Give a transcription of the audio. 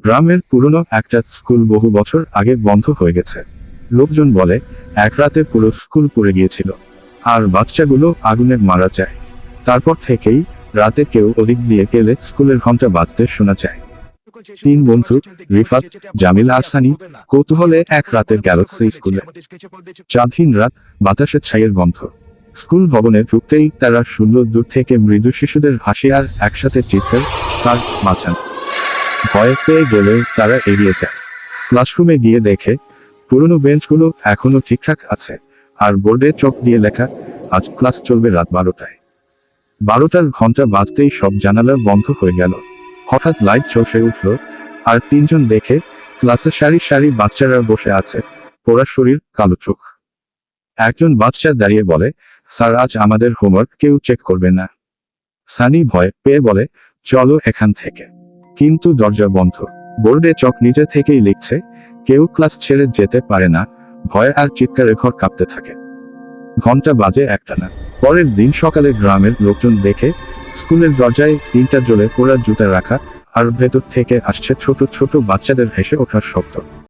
গ্রামের পুরনো একটা স্কুল বহু বছর আগে বন্ধ হয়ে গেছে। লোকজন বলে এক রাতে পুরো স্কুল পুড়ে গিয়েছিল, আর বাচ্চাগুলো আগুনে মারা যায়। তারপর থেকেই রাতে কেউ ওদিক দিয়ে গেলে স্কুলের ঘন্টা বাজতে শোনা যায়। 3 বন্ধু রিফাত, জামিল আর সানি কৌতূহলে এক রাতে গেল সেই স্কুলে। চাঁদহীন রাত, বাতাসে ছাইয়ের গন্ধ। স্কুল ভবনে ঢুকতেই তারা শুনল দূর থেকে মৃদু শিশুদের হাসি আর একসাথে চিৎকার, স্যার বাঁচান। ভয় পেয়ে গেলেও তারা এড়িয়ে যায়। ক্লাসরুমে গিয়ে দেখে পুরনো বেঞ্চগুলো এখনো ঠিকঠাক আছে, আর বোর্ডে চক দিয়ে লেখা, আজ ক্লাস চলবে রাত 12টায়। 12টার ঘন্টা বাজতেই সব জানালা বন্ধ হয়ে গেল। হঠাৎ লাইট চলছে উঠল, আর 3 জন দেখে ক্লাসে সারি সারি বাচ্চারা বসে আছে, পোড়া শরীর, কালো চোখ। একজন বাচ্চা দাঁড়িয়ে বলে, স্যার আজ আমাদের হোমওয়ার্ক কেউ চেক করবে না। সানি ভয় পেয়ে বলে, চলো এখান থেকে। কিন্তু দরজা বন্ধ। বোর্ডে চক নিজে থেকেই লিখছে, কেউ ক্লাস ছেড়ে যেতে পারে না। ভয় আর চিৎকারে ঘর কাঁপতে থাকে। ঘন্টা বাজে 1টা না। পরের দিন সকালে গ্রামের লোকজন দেখে স্কুলের দরজায় 3টা জ্বলে পোড়া জুতা রাখা, আর ভেতর থেকে আসছে ছোট ছোট বাচ্চাদের হেসে ওঠার শব্দ।